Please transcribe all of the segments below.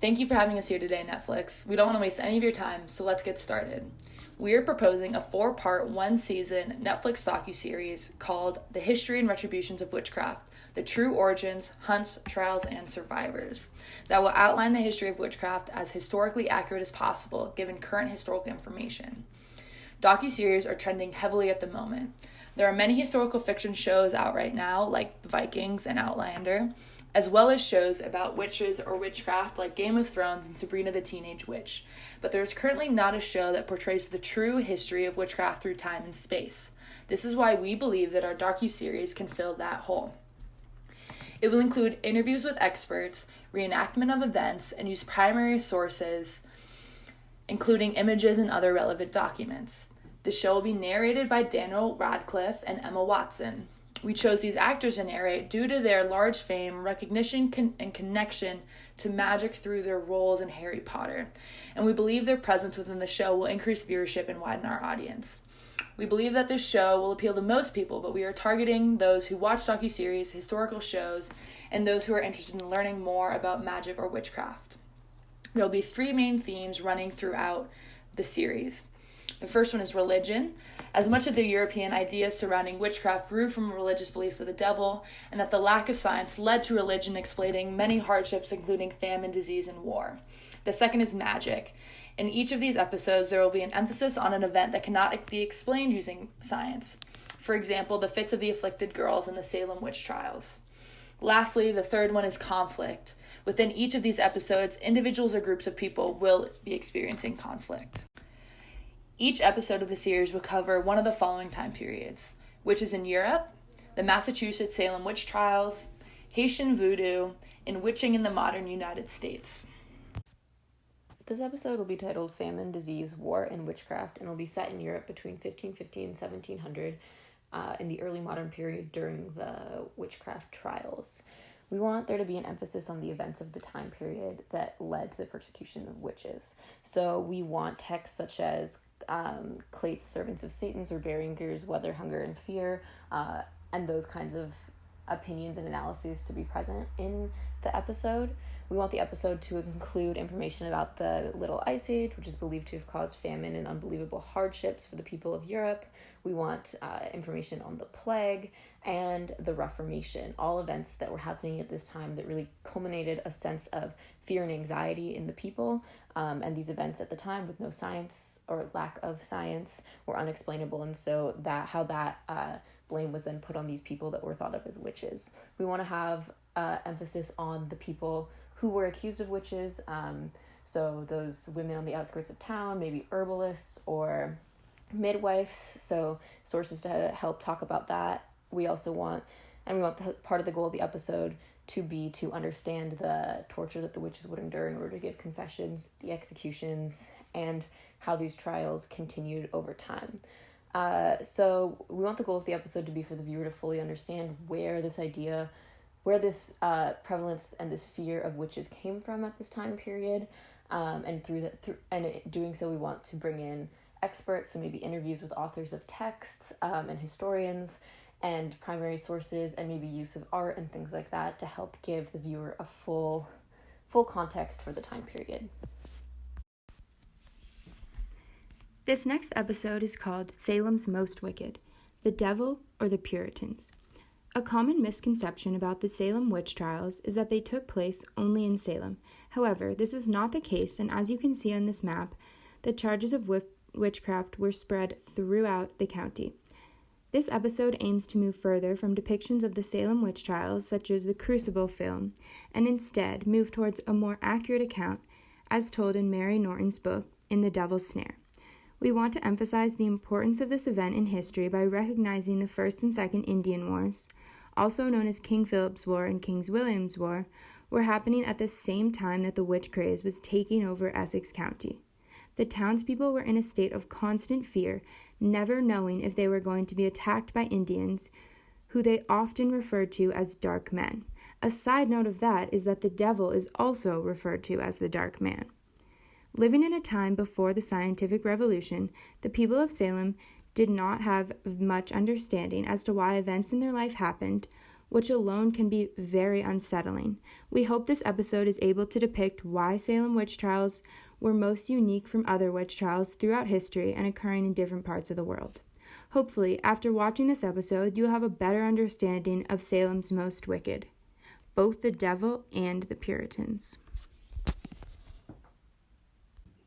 Thank you for having us here today, Netflix. We don't want to waste any of your time, so let's get started. We are proposing a 4-part, 1-season Netflix docuseries called The History and Retributions of Witchcraft, The True Origins, Hunts, Trials, and Survivors, that will outline the history of witchcraft as historically accurate as possible, given current historical information. Docuseries are trending heavily at the moment. There are many historical fiction shows out right now, like Vikings and Outlander, as well as shows about witches or witchcraft like Game of Thrones and Sabrina the Teenage Witch. But there is currently not a show that portrays the true history of witchcraft through time and space. This is why we believe that our docuseries can fill that hole. It will include interviews with experts, reenactment of events, and use primary sources, including images and other relevant documents. The show will be narrated by Daniel Radcliffe and Emma Watson. We chose these actors to narrate due to their large fame, recognition, and connection to magic through their roles in Harry Potter, and we believe their presence within the show will increase viewership and widen our audience. We believe that this show will appeal to most people, but we are targeting those who watch docuseries, historical shows, and those who are interested in learning more about magic or witchcraft. There will be 3 main themes running throughout the series. The first one is religion. As much of the European ideas surrounding witchcraft grew from religious beliefs of the devil, and that the lack of science led to religion explaining many hardships, including famine, disease, and war. The second is magic. In each of these episodes, there will be an emphasis on an event that cannot be explained using science. For example, the fits of the afflicted girls in the Salem witch trials. Lastly, the third one is conflict. Within each of these episodes, individuals or groups of people will be experiencing conflict. Each episode of the series will cover one of the following time periods: witches in Europe, the Massachusetts Salem witch trials, Haitian voodoo, and witching in the modern United States. This episode will be titled Famine, Disease, War, and Witchcraft, and will be set in Europe between 1550 and 1700 in the early modern period during the witchcraft trials. We want there to be an emphasis on the events of the time period that led to the persecution of witches. So we want texts such as Clate's Servants of Satan's or Berenger's Weather, Hunger, and Fear, and those kinds of opinions and analyses to be present in the episode. We want the episode to include information about the Little Ice Age, which is believed to have caused famine and unbelievable hardships for the people of Europe. We want information on the plague and the Reformation, all events that were happening at this time that really culminated a sense of fear and anxiety in the people. And these events at the time, with no science or lack of science, were unexplainable. And so how that blame was then put on these people that were thought of as witches. We want to have emphasis on the people who were accused of witches, so those women on the outskirts of town, maybe herbalists or midwives, so sources to help talk about that. We want part of the goal of the episode to be to understand the torture that the witches would endure in order to give confessions, the executions, and how these trials continued over time. So we want the goal of the episode to be for the viewer to fully understand where this prevalence and this fear of witches came from at this time period, and in doing so, we want to bring in experts, so maybe interviews with authors of texts and historians and primary sources, and maybe use of art and things like that to help give the viewer a full context for the time period. This next episode is called Salem's Most Wicked, the Devil or the Puritans. A common misconception about the Salem witch trials is that they took place only in Salem. However, this is not the case, and as you can see on this map, the charges of witchcraft were spread throughout the county. This episode aims to move further from depictions of the Salem witch trials, such as the Crucible film, and instead move towards a more accurate account, as told in Mary Norton's book, In the Devil's Snare. We want to emphasize the importance of this event in history by recognizing the First and Second Indian Wars, also known as King Philip's War and King William's War, were happening at the same time that the witch craze was taking over Essex County. The townspeople were in a state of constant fear, never knowing if they were going to be attacked by Indians, who they often referred to as dark men. A side note of that is that the devil is also referred to as the dark man. Living in a time before the scientific revolution, the people of Salem did not have much understanding as to why events in their life happened, which alone can be very unsettling. We hope this episode is able to depict why Salem witch trials were most unique from other witch trials throughout history and occurring in different parts of the world. Hopefully, after watching this episode, you'll have a better understanding of Salem's most wicked, both the devil and the Puritans.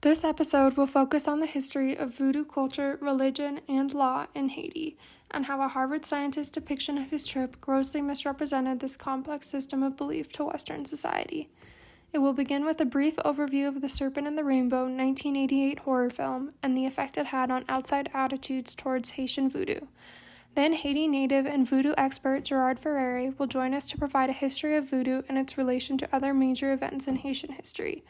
This episode will focus on the history of voodoo culture, religion, and law in Haiti, and how a Harvard scientist's depiction of his trip grossly misrepresented this complex system of belief to Western society. It will begin with a brief overview of The Serpent and the Rainbow 1988 horror film and the effect it had on outside attitudes towards Haitian voodoo. Then Haiti native and voodoo expert Gerard Ferreri will join us to provide a history of voodoo and its relation to other major events in Haitian history,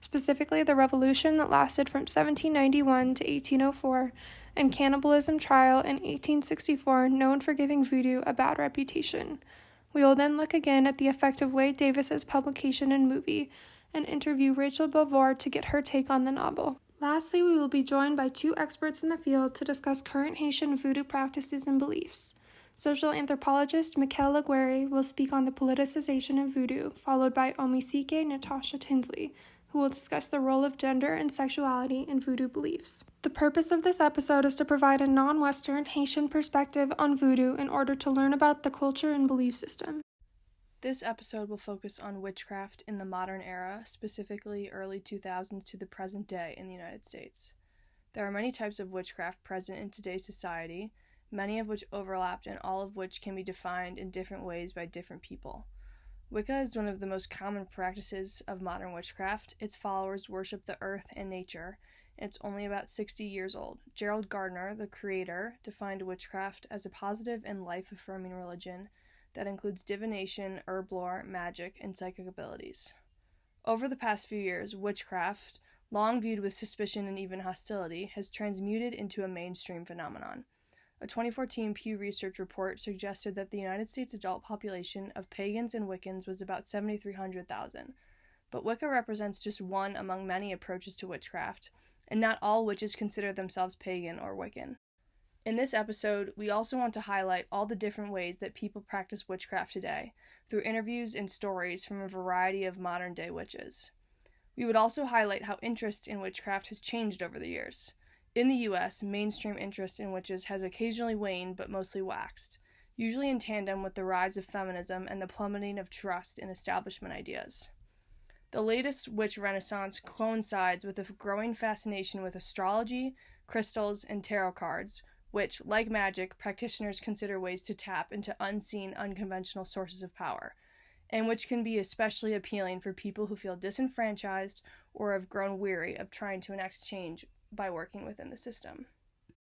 specifically the revolution that lasted from 1791 to 1804, and cannibalism trial in 1864 known for giving voodoo a bad reputation. We will then look again at the effect of Wade Davis's publication and movie, and interview Rachel Beauvoir to get her take on the novel. Lastly, we will be joined by two experts in the field to discuss current Haitian voodoo practices and beliefs. Social anthropologist Mikel Laguerre will speak on the politicization of voodoo, followed by Omisike Natasha Tinsley, who will discuss the role of gender and sexuality in voodoo beliefs. The purpose of this episode is to provide a non-Western Haitian perspective on voodoo in order to learn about the culture and belief system. This episode will focus on witchcraft in the modern era, specifically early 2000s to the present day in the United States. There are many types of witchcraft present in today's society, many of which overlapped and all of which can be defined in different ways by different people. Wicca is one of the most common practices of modern witchcraft. Its followers worship the earth and nature, and it's only about 60 years old. Gerald Gardner, the creator, defined witchcraft as a positive and life-affirming religion that includes divination, herb lore, magic, and psychic abilities. Over the past few years, witchcraft, long viewed with suspicion and even hostility, has transmuted into a mainstream phenomenon. A 2014 Pew Research report suggested that the United States adult population of pagans and Wiccans was about 7,300,000. But Wicca represents just one among many approaches to witchcraft, and not all witches consider themselves pagan or Wiccan. In this episode, we also want to highlight all the different ways that people practice witchcraft today, through interviews and stories from a variety of modern-day witches. We would also highlight how interest in witchcraft has changed over the years. In the U.S., mainstream interest in witches has occasionally waned but mostly waxed, usually in tandem with the rise of feminism and the plummeting of trust in establishment ideas. The latest witch renaissance coincides with a growing fascination with astrology, crystals, and tarot cards, which, like magic, practitioners consider ways to tap into unseen, unconventional sources of power, and which can be especially appealing for people who feel disenfranchised or have grown weary of trying to enact change by working within the system.